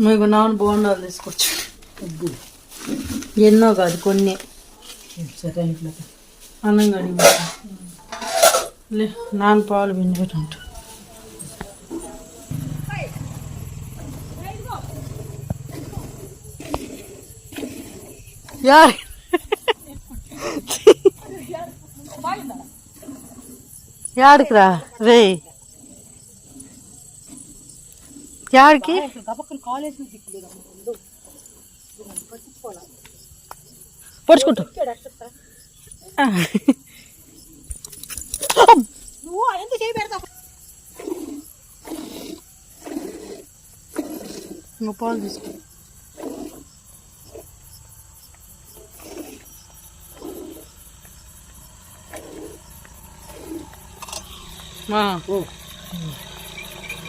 మీకు నాన్న బోండాలు తీసుకొచ్చు. ఎన్నో కాదు కొన్ని. అన్నం కానీ నాన్న పాలు పిండిపెట్టు. యార్ యాడికి రా రే యాడికి పొడుచుకుంటా నువ్వు పాలు తీసుకో.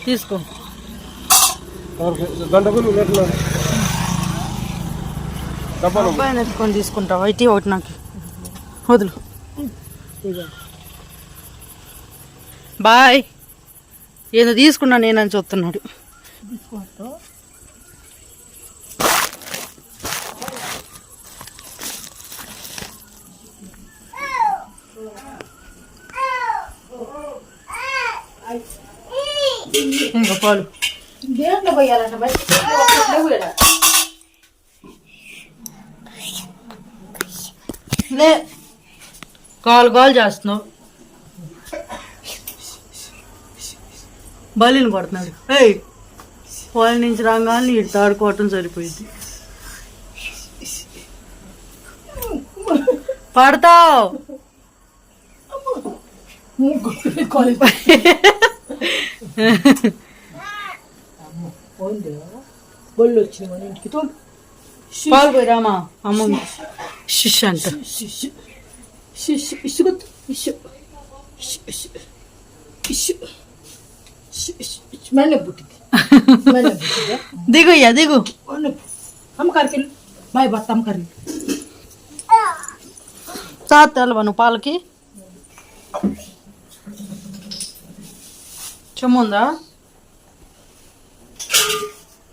తీసుకో అబ్బాయిని ఎత్తుకొని తీసుకుంటావా? ఇటీ ఒకటి నాకు వదులు. బాయ్ ఏదో తీసుకున్నా నేనని చెప్తున్నాడు. ఇంకా పాలు దేంట్లో పోయాలంట లే కాలు కాలు చేస్తున్నావు. బలిని కొడుతున్నాడు. ఏయ్ వాళ్ళ నుంచి రాగానే ఇటు తాడుకోవటం సరిపోయింది. పడతావు బొళ్ళు వచ్చింది మన ఇంటికి. పాలు పోయి రామా అమ్మ శిష్ అంట. దిగు అయ్యా దిగు. అమ్మకారికి బాయ్ భర్త అమ్మకారికి తాత తెలవా నువ్వు పాలకి చెమ్ముందా?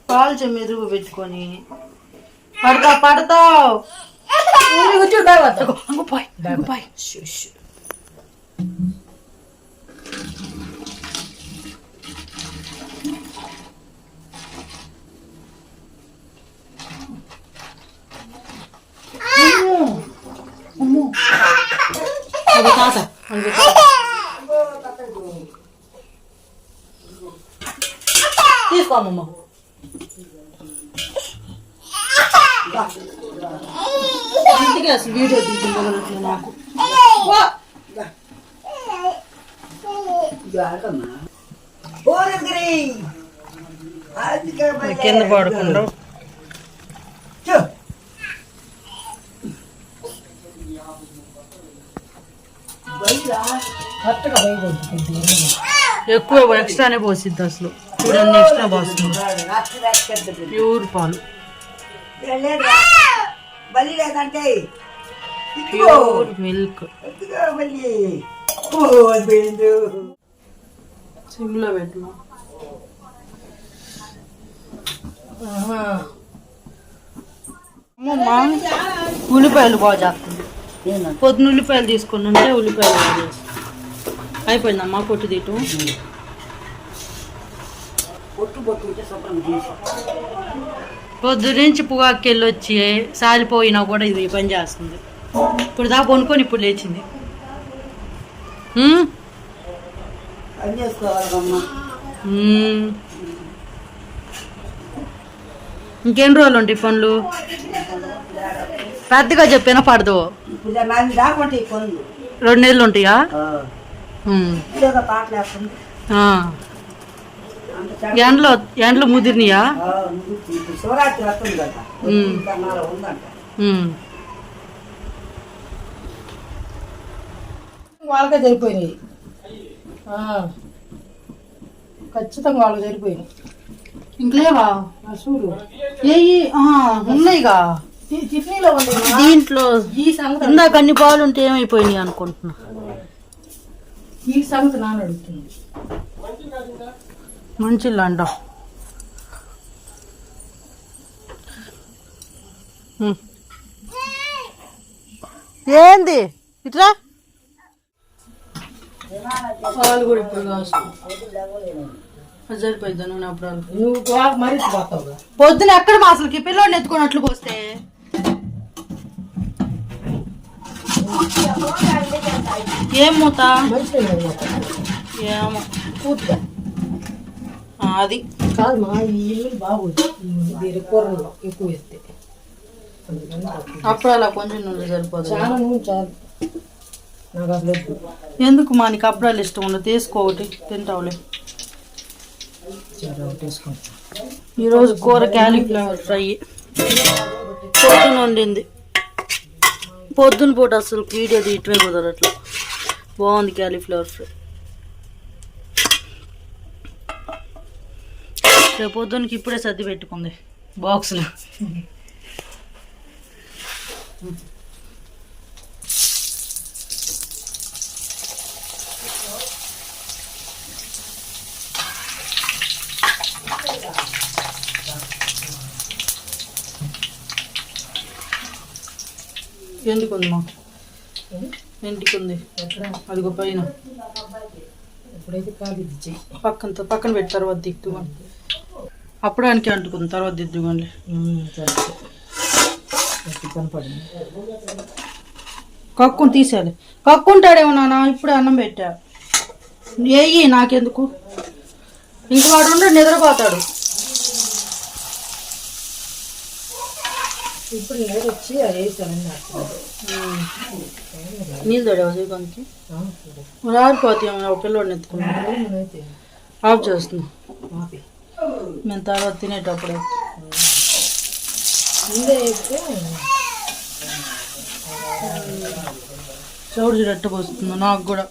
పాలు చెమ్మెదుగు పెట్టుకొని పడతావు. తీసుకోమమ్మ. అందుకే అసలు వీడియో తీసుకుంటా నాకు. కింద పడకుండా ఎక్కువ ఎక్స్ట్రానే పోసిద్ది అసలు. చూడండి ఎక్స్ట్రా పోస్తుంది. ప్యూర్ పాలు ప్యూర్ మిల్క్. సిమ్లో పెట్టినా అమ్మమ్మ ఉల్లిపాయలు బాగా చేస్తుంది. పొద్దున ఉల్లిపాయలు తీసుకుని ఉంటే ఉల్లిపాయలు బాగా చేస్తుంది. అయిపోయిందమ్మా పొట్టు తీయటం. పొద్దు నుంచి పొగాకెళ్ళి వచ్చి సాలిపోయినా కూడా ఇది పని చేస్తుంది. ఇప్పుడు దాకా కొనుక్కొని ఇప్పుడు లేచింది. ఇంకెన్ని రోజులు ఉంటాయి పనులు? పెద్దగా చెప్పినా పడదు. 2 నెలలు ఉంటాయా? ఎండలో ముదిరినాయా? వాళ్ళకే సరిపోయినాయి. ఖచ్చితంగా వాళ్ళకి సరిపోయినాయి. ఇంకలేవా? చూడు ఉన్నాయిగా టిఫిన్లో ఉన్నాయి. దీంట్లో ఇందాక అన్ని పాలు ఉంటే ఏమైపోయినాయి అనుకుంటున్నా. ఈ సంగతి నాన్న అడుగుతుంది. మంచిళ్ళు అంట ఏంది ఇట్లా పాలు కూడా ఇప్పుడు కాస్తుంది సరిపోయింది నూనె అప్పుడు నువ్వు బాగా మరీ పోతావు. పొద్దున ఎక్కడ మా అసలుకి పిల్లోడిని ఎత్తుకున్నట్లు పోస్తే ఏం మూత ఏమో పూర్తిగా అది కాదు మా ఈ ఇల్లు బాగుంది. దీని కూరలో ఎక్కువ వేస్తే అప్పుడు అలా కొంచెం నూనె సరిపోదు చాలా నూనె చాలు. నాకు అసలు వద్దు. ఎందుకు మా నీకు అప్పుడాలు ఇష్టం ఉండదు తీసుకో ఒకటి తింటావులే. చాలా తీసుకుంటా. ఈరోజు కూర క్యాలీఫ్లవర్ ఫ్రై పొద్దున వండింది. పొద్దున పూట అసలు వీడియో తీయటమే కుదరట్లా. బాగుంది క్యాలీఫ్లవర్ ఫ్రై. రేపు పొద్దునకి ఇప్పుడే సర్ది పెట్టుకుంది బాక్స్లో. ఎందుకుంది మా ఇంటికుంది అదిగో పైన. ఎప్పుడైతే కాదు ఇచ్చి పక్కన పెట్టి తర్వాత దిద్దుగా అప్పుడానికి అంటుకుంది తర్వాత దిద్దుగాని కనపడింది. కక్కుని తీసేయాలి. కక్కుంటాడేమో నాన్న ఇప్పుడే అన్నం పెట్టా. ఏయి నాకెందుకు ఇంక వాడు ఉండడు నిద్రపోతాడు. ఇప్పుడు నేను వచ్చి వేసాను. నీళ్ళు తోడేవా దీపానికి ఆరిపోతాం. ఒక పిల్లోడిని ఎత్తుకున్నాను. ఆఫ్ చేస్తుంది. మేము తర్వాత తినేటప్పుడే చౌడు చూడట్టు పోస్తుంది నాకు కూడా.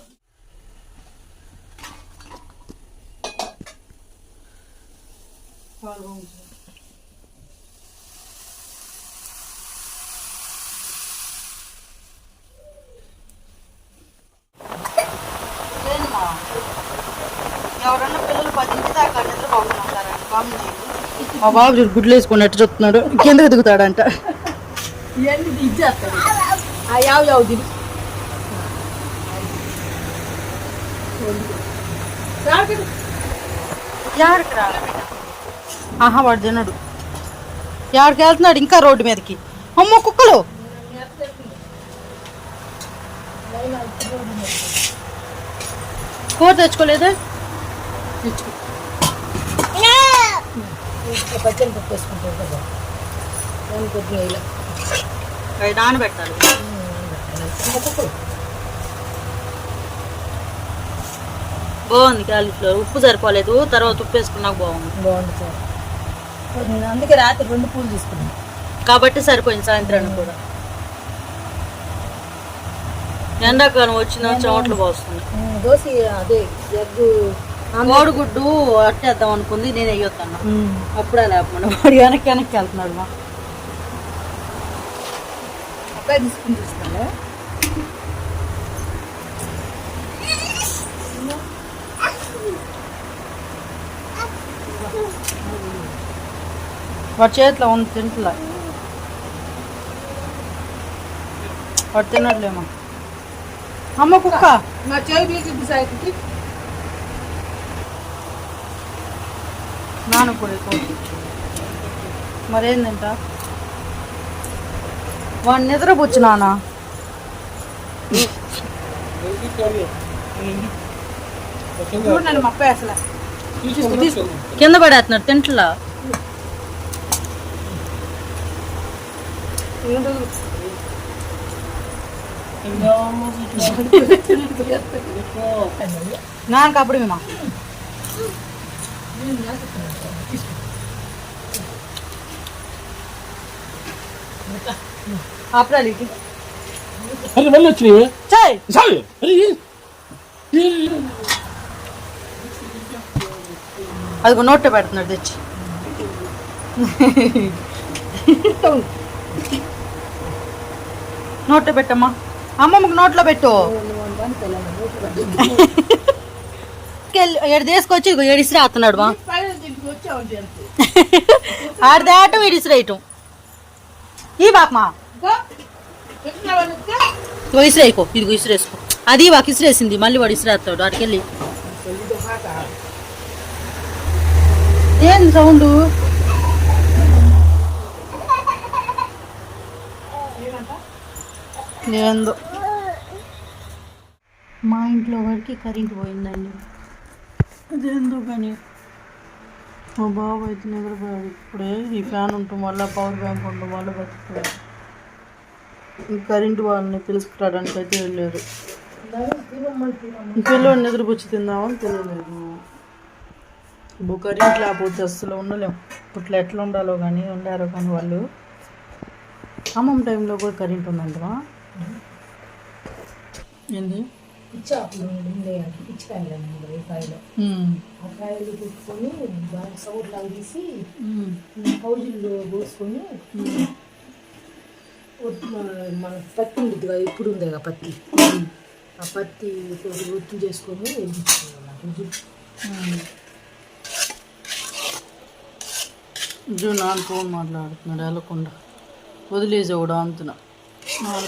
ఎవరన్నా పిల్లలు 10 దాకా నిద్రపోతున్నారంట. మా బాబు చూడు గుడ్లు వేసుకొని ఎట్టు చెప్తున్నాడు. కిందకి దిగుతాడంట. ఇవన్నీ ఇచ్చేస్తాడు. యావు తిని ఎవరికి రాలే ఆహా వాడు తినడు. ఎవరికి వెళ్తున్నాడు ఇంకా రోడ్డు మీదకి. అమ్మ కుక్కలు కూర తెచ్చుకోలేదే. పచ్చని పప్పు వేసుకుంటావు కదా కొద్దిగా ఇలా అవి నానబెట్టాలి. బాగుంది క్యాలీఫ్లవర్. ఉప్పు సరిపోలేదు. తర్వాత ఉప్పు వేసుకున్నాక బాగుంది. బాగుంది సార్. అందుకే రాత్రి 2 పూలు తీసుకున్నాను కాబట్టి సరిపోయింది. సాయంత్రానికి కూడా ఎండాకాలం వచ్చిన చెమట్లు పోస్తుంది. దోశ అదే ఎగ్గు కోడిగుడ్డు అట్టేద్దాం అనుకుంది. నేను వేయొద్దన్నా. అప్పుడే లేకపోయినా వాడు వెనక్కి వెళ్తున్నాడు. మా అబ్బాయి తీసుకుని చూస్తాను. వాడి చేతిలో ఉంది తింటులా. వాడు తినట్లేమా. అమ్మ కుక్క నా చేతి సాయికి నాన్న కూడా కోటి మరేందంట వాడు నిద్రపుచ్చు నాన్న. చూడండి మా అబ్బాయి అసలు కింద పడేస్తున్నాడు తింటలా. నాన్నకు అప్పుడు మేమా అప్పుడాలి అది నోట్లో పెడుతున్నాడు తెచ్చి. నోట్లో పెట్టమ్మా. అమ్మమ్మకు నోట్లో పెట్టు. ఏడు తీసుకొచ్చి ఏడిసి రాస్తున్నాడు. మా ఆడ దాటం ఇడిసి రేయటం ఈ బాకమా ఇసిరేసుకో, ఇదిగో ఇసిరేసుకో. అది వాకి ఇసిరేసింది, మళ్ళీ వాడు ఇసిరేస్తాడు అటుకెళ్ళి. ఏంది సౌండ్? ఏందో మా ఇంట్లో వరకు కరెంట్ పోయిందండి. అదేందో కానీ మా బాబు అయితే నిద్రపోయాడు. ఇప్పుడే ఈ ఫ్యాన్ ఉండటం వల్ల, పవర్ బ్యాంక్ ఉండటం వల్ల బతికిపోయాడు. ఈ కరెంటు వాళ్ళని పిలుచుకురావడానికి అయితే వెళ్ళారు. పిల్లవాడిని నిద్రపుచ్చి తిందామని తెలియలేదు. ఇప్పుడు కరెంట్ లేకపోతే అస్సలు ఉండలేము. ఇప్పట్లో ఎట్లా ఉండాలో కానీ ఉండారో కానీ వాళ్ళు. ఖమ్మం టైంలో కూడా కరెంట్ ఉందంటవా? ఏంది పిచ్చికాయలు ఆ కాయలు పెట్టుకొని బాగా సౌట్లాగా తీసి పౌజుల్లో పోసుకొని మన పత్తి ఉంటుంది కదా, ఇప్పుడు ఉంది కదా పత్తి, ఆ పత్తి ఒత్తి చేసుకొని నాన్న ఫోన్ మాట్లాడుతున్నాడు. వెళ్ళకుండా వదిలేసేవాడు అంతున.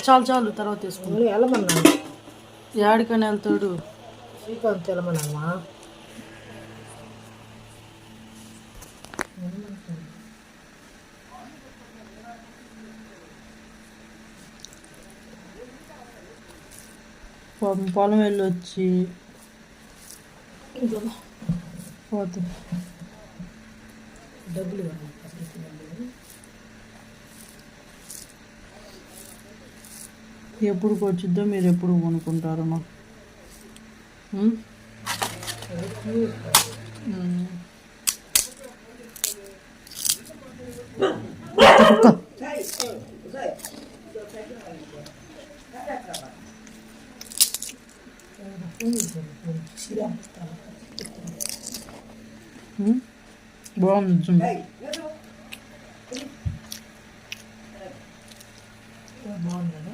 చాలు చాలు తర్వాత తీసుకున్నాడు. వెళ్ళమన్నాను. ఏడికని వెళ్తాడు? శ్రీకాంత్ వెళ్ళమన్నామా. పొలం వెళ్ళి వచ్చి పోతే డబ్బులు ఎప్పుడు వచ్చిద్దో మీరు ఎప్పుడు కొనుక్కుంటారు? మా బాగుంది. బాగుంది కదా.